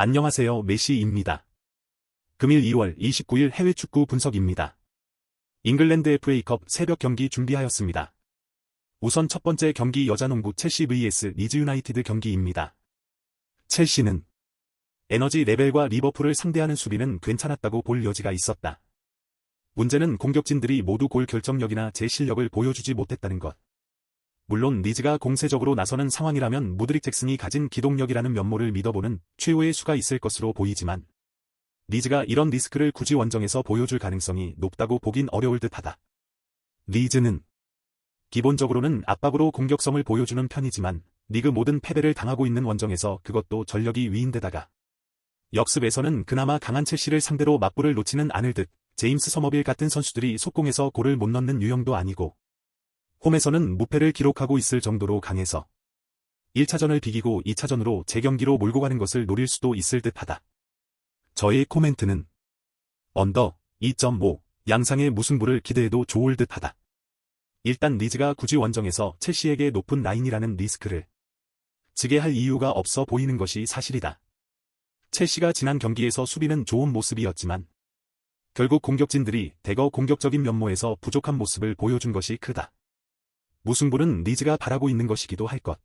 안녕하세요. 메시입니다. 금일 2월 29일 해외 축구 분석입니다. 잉글랜드 FA컵 새벽 경기 준비하였습니다. 우선 첫 번째 경기 여자농구 첼시 vs 리즈 유나이티드 경기입니다. 첼시는 에너지 레벨과 리버풀을 상대하는 수비는 괜찮았다고 볼 여지가 있었다. 문제는 공격진들이 모두 골 결정력이나 제 실력을 보여주지 못했다는 것. 물론 리즈가 공세적으로 나서는 상황이라면 무드릭 잭슨이 가진 기동력이라는 면모를 믿어보는 최후의 수가 있을 것으로 보이지만 리즈가 이런 리스크를 굳이 원정에서 보여줄 가능성이 높다고 보긴 어려울 듯하다. 리즈는 기본적으로는 압박으로 공격성을 보여주는 편이지만 리그 모든 패배를 당하고 있는 원정에서 그것도 전력이 위인데다가 역습에서는 그나마 강한 첼시를 상대로 맞불을 놓지는 않을 듯 제임스 서머빌 같은 선수들이 속공에서 골을 못 넣는 유형도 아니고 홈에서는 무패를 기록하고 있을 정도로 강해서 1차전을 비기고 2차전으로 재경기로 몰고 가는 것을 노릴 수도 있을 듯하다. 저의 코멘트는 언더 2.5 양상의 무승부를 기대해도 좋을 듯하다. 일단 리즈가 굳이 원정에서 첼시에게 높은 라인이라는 리스크를 지게 할 이유가 없어 보이는 것이 사실이다. 첼시가 지난 경기에서 수비는 좋은 모습이었지만 결국 공격진들이 대거 공격적인 면모에서 부족한 모습을 보여준 것이 크다. 무승부는 리즈가 바라고 있는 것이기도 할 것.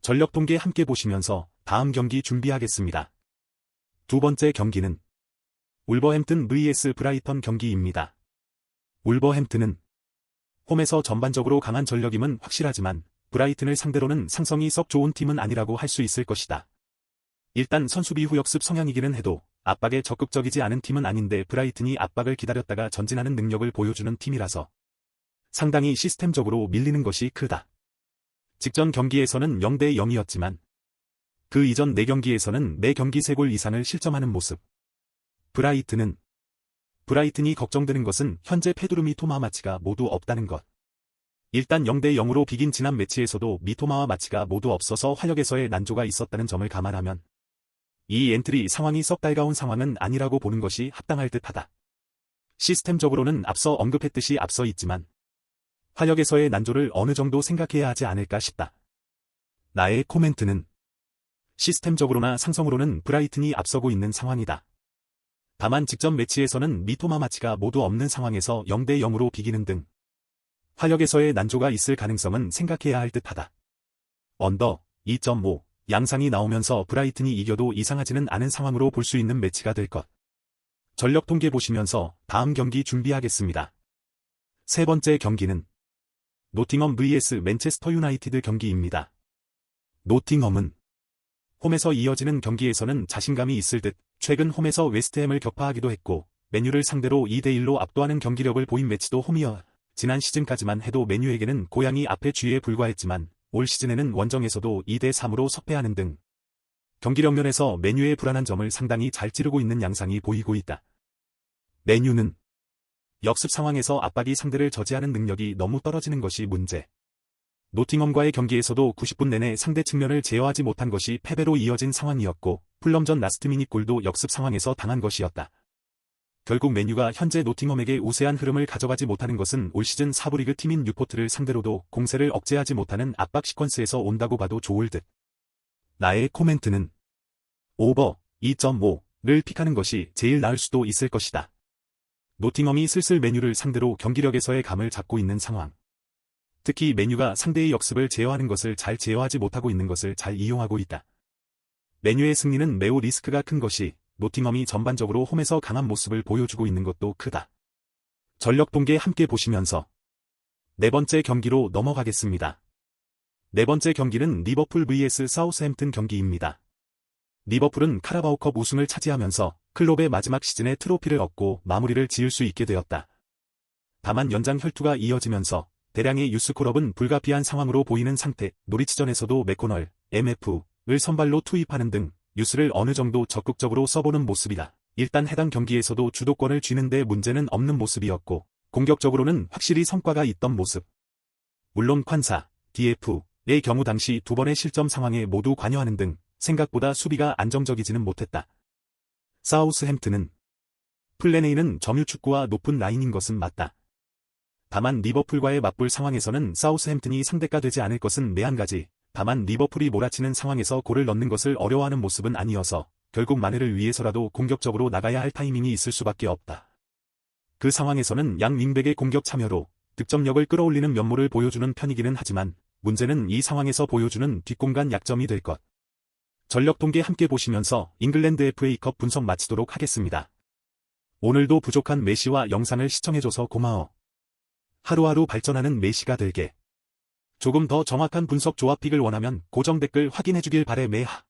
전력 통계 함께 보시면서 다음 경기 준비하겠습니다. 두 번째 경기는 울버햄튼 vs 브라이턴 경기입니다. 울버햄튼은 홈에서 전반적으로 강한 전력임은 확실하지만 브라이튼을 상대로는 상성이 썩 좋은 팀은 아니라고 할 수 있을 것이다. 일단 선수비 후역습 성향이기는 해도 압박에 적극적이지 않은 팀은 아닌데 브라이튼이 압박을 기다렸다가 전진하는 능력을 보여주는 팀이라서 상당히 시스템적으로 밀리는 것이 크다. 직전 경기에서는 0대 0이었지만 그 이전 4경기에서는 매 경기 3골 이상을 실점하는 모습. 브라이튼이 걱정되는 것은 현재 페두르 미토마 마치가 모두 없다는 것. 일단 0대 0으로 비긴 지난 매치에서도 미토마와 마치가 모두 없어서 활력에서의 난조가 있었다는 점을 감안하면 이 엔트리 상황이 썩 달가운 상황은 아니라고 보는 것이 합당할 듯하다. 시스템적으로는 앞서 언급했듯이 앞서 있지만 활력에서의 난조를 어느 정도 생각해야 하지 않을까 싶다. 나의 코멘트는 시스템적으로나 상성으로는 브라이튼이 앞서고 있는 상황이다. 다만 직전 매치에서는 미토마 마치가 모두 없는 상황에서 0대 0으로 비기는 등 활력에서의 난조가 있을 가능성은 생각해야 할 듯하다. 언더 2.5 양상이 나오면서 브라이튼이 이겨도 이상하지는 않은 상황으로 볼 수 있는 매치가 될 것. 전력 통계 보시면서 다음 경기 준비하겠습니다. 세 번째 경기는 노팅엄 vs 맨체스터 유나이티드 경기입니다. 노팅엄은 홈에서 이어지는 경기에서는 자신감이 있을 듯 최근 홈에서 웨스트햄을 격파하기도 했고 맨유를 상대로 2대 1로 압도하는 경기력을 보인 매치도 홈이어 지난 시즌까지만 해도 맨유에게는 고향이 앞에 쥐에 불과했지만 올 시즌에는 원정에서도 2대 3으로 석패하는 등 경기력 면에서 맨유의 불안한 점을 상당히 잘 찌르고 있는 양상이 보이고 있다. 맨유는 역습 상황에서 압박이 상대를 저지하는 능력이 너무 떨어지는 것이 문제. 노팅엄과의 경기에서도 90분 내내 상대 측면을 제어하지 못한 것이 패배로 이어진 상황이었고 풀럼전 라스트 미닛 골도 역습 상황에서 당한 것이었다. 결국 맨유가 현재 노팅엄에게 우세한 흐름을 가져가지 못하는 것은 올 시즌 4부 리그 팀인 뉴포트를 상대로도 공세를 억제하지 못하는 압박 시퀀스에서 온다고 봐도 좋을 듯. 나의 코멘트는 오버 2.5를 픽하는 것이 제일 나을 수도 있을 것이다. 노팅엄이 슬슬 맨유를 상대로 경기력에서의 감을 잡고 있는 상황. 특히 맨유가 상대의 역습을 제어하는 것을 잘 제어하지 못하고 있는 것을 잘 이용하고 있다. 맨유의 승리는 매우 리스크가 큰 것이 노팅엄이 전반적으로 홈에서 강한 모습을 보여주고 있는 것도 크다. 전력 통계 함께 보시면서 네 번째 경기로 넘어가겠습니다. 네 번째 경기는 리버풀 vs 사우스햄튼 경기입니다. 리버풀은 카라바오컵 우승을 차지하면서 클롭의 마지막 시즌에 트로피를 얻고 마무리를 지을 수 있게 되었다. 다만 연장 혈투가 이어지면서 대량의 유스콜업은 불가피한 상황으로 보이는 상태, 노리치전에서도 맥코널, MF를 선발로 투입하는 등 유스를 어느 정도 적극적으로 써보는 모습이다. 일단 해당 경기에서도 주도권을 쥐는데 문제는 없는 모습이었고 공격적으로는 확실히 성과가 있던 모습. 물론 콴사, DF의 경우 당시 2번의 실점 상황에 모두 관여하는 등 생각보다 수비가 안정적이지는 못했다. 사우스햄튼은 플랜 A는 점유축구와 높은 라인인 것은 맞다. 다만 리버풀과의 맞불 상황에서는 사우스햄튼이 상대가 되지 않을 것은 매한가지. 다만 리버풀이 몰아치는 상황에서 골을 넣는 것을 어려워하는 모습은 아니어서 결국 만회를 위해서라도 공격적으로 나가야 할 타이밍이 있을 수밖에 없다. 그 상황에서는 양 윙백의 공격 참여로 득점력을 끌어올리는 면모를 보여주는 편이기는 하지만 문제는 이 상황에서 보여주는 뒷공간 약점이 될 것. 전력 통계 함께 보시면서 잉글랜드 FA컵 분석 마치도록 하겠습니다. 오늘도 부족한 메시와 영상을 시청해줘서 고마워. 하루하루 발전하는 메시가 되게. 조금 더 정확한 분석 조합 픽을 원하면 고정 댓글 확인해주길 바래 메하.